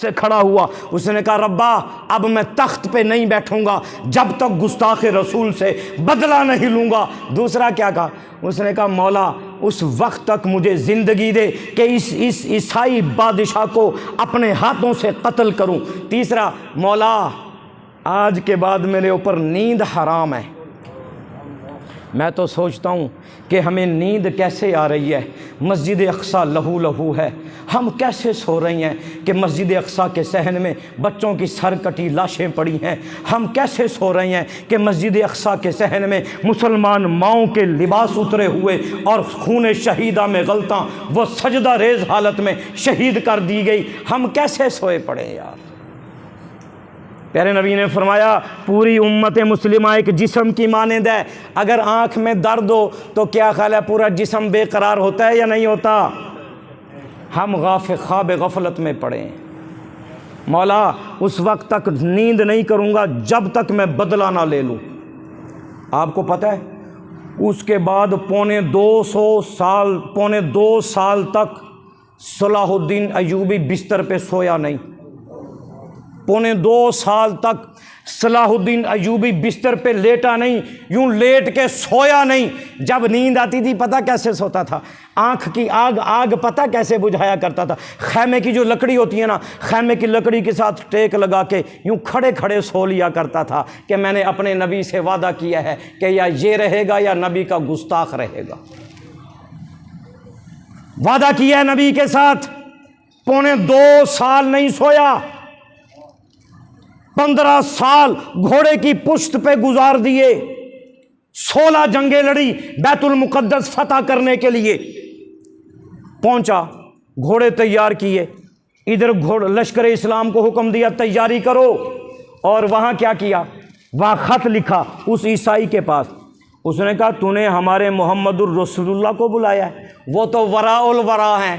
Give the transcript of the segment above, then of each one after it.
سے کھڑا ہوا، اس نے کہا ربا اب میں تخت پہ نہیں بیٹھوں گا جب تک گستاخ رسول سے بدلہ نہیں لوں گا۔ دوسرا کیا کہا؟ اس نے کہا مولا اس وقت تک مجھے زندگی دے کہ اس عیسائی بادشاہ کو اپنے ہاتھوں سے قتل کروں۔ تیسرا، مولا آج کے بعد میرے اوپر نیند حرام ہے۔ میں تو سوچتا ہوں کہ ہمیں نیند کیسے آ رہی ہے، مسجد اقصیٰ لہو لہو ہے، ہم کیسے سو رہی ہیں کہ مسجد اقصیٰ کے صحن میں بچوں کی سر کٹی لاشیں پڑی ہیں، ہم کیسے سو رہی ہیں کہ مسجد اقصیٰ کے صحن میں مسلمان ماؤں کے لباس اترے ہوئے اور خون شہیدہ میں غلطاں وہ سجدہ ریز حالت میں شہید کر دی گئی، ہم کیسے سوئے پڑے یار۔ پیارے نبی نے فرمایا پوری امت مسلمہ ایک جسم کی مانند ہے، اگر آنکھ میں درد ہو تو کیا خیال ہے پورا جسم بے قرار ہوتا ہے یا نہیں ہوتا؟ ہم خواب غفلت میں پڑے ہیں۔ مولا اس وقت تک نیند نہیں کروں گا جب تک میں بدلہ نہ لے لوں۔ آپ کو پتہ ہے اس کے بعد پونے دو سال تک صلاح الدین ایوبی بستر پہ سویا نہیں۔ پونے 2 سال تک صلاح الدین ایوبی بستر پہ لیٹا نہیں، یوں لیٹ کے سویا نہیں۔ جب نیند آتی تھی پتہ کیسے سوتا تھا؟ آنکھ کی آگ پتہ کیسے بجھایا کرتا تھا؟ خیمے کی جو لکڑی ہوتی ہے نا، خیمے کی لکڑی کے ساتھ ٹیک لگا کے یوں کھڑے کھڑے سو لیا کرتا تھا کہ میں نے اپنے نبی سے وعدہ کیا ہے کہ یا یہ رہے گا یا نبی کا گستاخ رہے گا۔ وعدہ کیا ہے نبی کے ساتھ، پونے 2 سال نہیں سویا، 15 سال گھوڑے کی پشت پہ گزار دیے، 16 جنگیں لڑی بیت المقدس فتح کرنے کے لیے۔ پہنچا، گھوڑے تیار کیے، ادھر لشکر اسلام کو حکم دیا تیاری کرو، اور وہاں کیا کیا؟ وہاں خط لکھا اس عیسائی کے پاس۔ اس نے کہا تو نے ہمارے محمد الرسول اللہ کو بلایا ہے، وہ تو وراء الورا ہیں،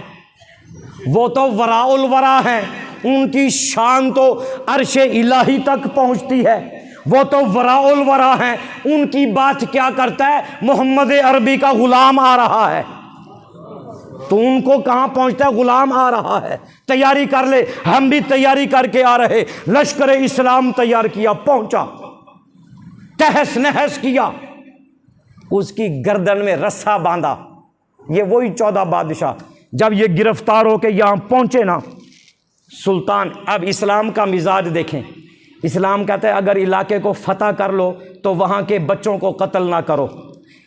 وہ تو وراء الورا ہیں، ان کی شان تو عرش الہی تک پہنچتی ہے، وہ تو وراء الورا ہیں، ان کی بات کیا کرتا ہے؟ محمد عربی کا غلام آ رہا ہے، تو ان کو کہاں پہنچتا ہے؟ غلام آ رہا ہے، تیاری کر لے۔ ہم بھی تیاری کر کے آ رہے، لشکر اسلام تیار کیا، پہنچا، تہس نہس کیا، اس کی گردن میں رسا باندھا۔ یہ وہی 14 بادشاہ جب یہ گرفتار ہو کے یہاں پہنچے نا، سلطان، اب اسلام کا مزاج دیکھیں۔ اسلام کہتا ہے اگر علاقے کو فتح کر لو تو وہاں کے بچوں کو قتل نہ کرو۔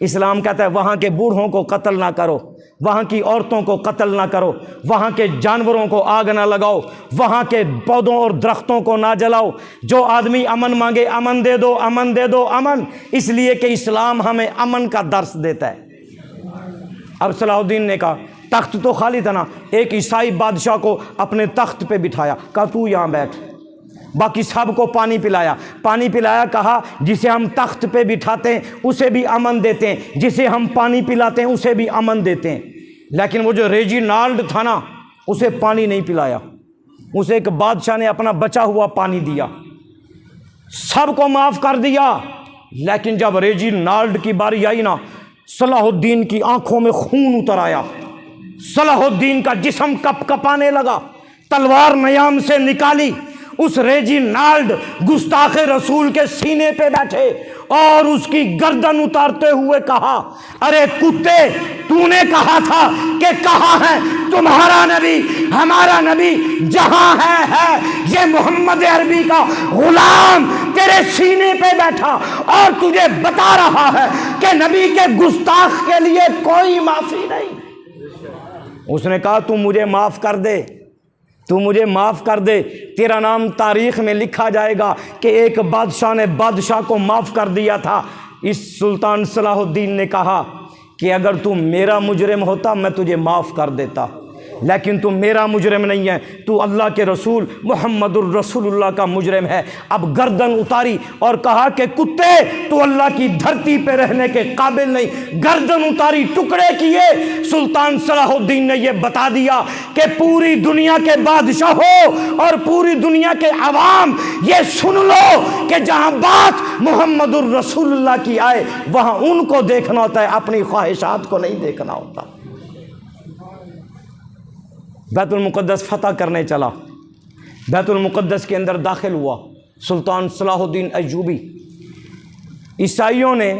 اسلام کہتا ہے وہاں کے بوڑھوں کو قتل نہ کرو، وہاں کی عورتوں کو قتل نہ کرو، وہاں کے جانوروں کو آگ نہ لگاؤ، وہاں کے پودوں اور درختوں کو نہ جلاؤ۔ جو آدمی امن مانگے امن دے دو، امن دے دو، امن، اس لیے کہ اسلام ہمیں امن کا درس دیتا ہے۔ اب صلاح الدین نے کہا تخت تو خالی تھا نا، ایک عیسائی بادشاہ کو اپنے تخت پہ بٹھایا، کہا تو یہاں بیٹھ، باقی سب کو پانی پلایا، کہا جسے ہم تخت پہ بٹھاتے ہیں اسے بھی امن دیتے ہیں، جسے ہم پانی پلاتے ہیں اسے بھی امن دیتے ہیں۔ لیکن وہ جو ریجینالڈ تھا نا، اسے پانی نہیں پلایا، اسے ایک بادشاہ نے اپنا بچا ہوا پانی دیا، سب کو معاف کر دیا۔ لیکن جب ریجینالڈ کی باری آئی نا، صلاح الدین کی آنکھوں میں خون اتر آیا، صلاح الدین کا جسم کپ کپانے لگا، تلوار نیام سے نکالی، اس ریجینالڈ گستاخ رسول کے سینے پہ بیٹھے اور اس کی گردن اتارتے ہوئے کہا ارے کتے، تو نے کہا تھا کہ کہاں ہے تمہارا نبی؟ ہمارا نبی جہاں ہے، یہ محمد عربی کا غلام تیرے سینے پہ بیٹھا اور تجھے بتا رہا ہے کہ نبی کے گستاخ کے لیے کوئی معافی نہیں۔ اس نے کہا تو مجھے معاف کر دے، تو مجھے معاف کر دے، تیرا نام تاریخ میں لکھا جائے گا کہ ایک بادشاہ نے بادشاہ کو معاف کر دیا تھا۔ اس سلطان صلاح الدین نے کہا کہ اگر تو میرا مجرم ہوتا میں تجھے معاف کر دیتا، لیکن تو میرا مجرم نہیں ہے، تو اللہ کے رسول محمد الرسول اللہ کا مجرم ہے۔ اب گردن اتاری اور کہا کہ کتے، تو اللہ کی دھرتی پہ رہنے کے قابل نہیں۔ گردن اتاری، ٹکڑے کیے۔ سلطان صلاح الدین نے یہ بتا دیا کہ پوری دنیا کے بادشاہ ہو اور پوری دنیا کے عوام یہ سن لو کہ جہاں بات محمد الرسول اللہ کی آئے وہاں ان کو دیکھنا ہوتا ہے، اپنی خواہشات کو نہیں دیکھنا ہوتا۔ بیت المقدس فتح کرنے چلا، بیت المقدس کے اندر داخل ہوا سلطان صلاح الدین ایوبی۔ عیسائیوں نے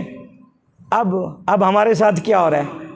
اب ہمارے ساتھ کیا ہو رہا ہے؟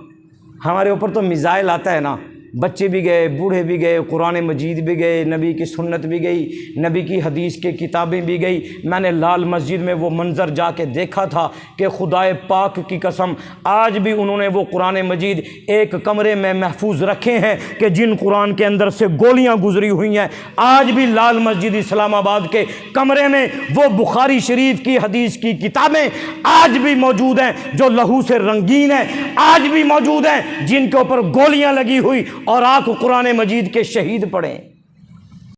ہمارے اوپر تو میزائل آتا ہے نا، بچے بھی گئے، بوڑھے بھی گئے، قرآن مجید بھی گئے، نبی کی سنت بھی گئی، نبی کی حدیث کی کتابیں بھی گئی۔ میں نے لال مسجد میں وہ منظر جا کے دیکھا تھا کہ خدائے پاک کی قسم آج بھی انہوں نے وہ قرآن مجید ایک کمرے میں محفوظ رکھے ہیں کہ جن قرآن کے اندر سے گولیاں گزری ہوئی ہیں آج بھی لال مسجد اسلام آباد کے کمرے میں وہ بخاری شریف کی حدیث کی کتابیں آج بھی موجود ہیں جو لہو سے رنگین ہیں، آج بھی موجود ہیں جن کے اوپر گولیاں لگی ہوئی اور آنکھ قرآن مجید کے شہید پڑے۔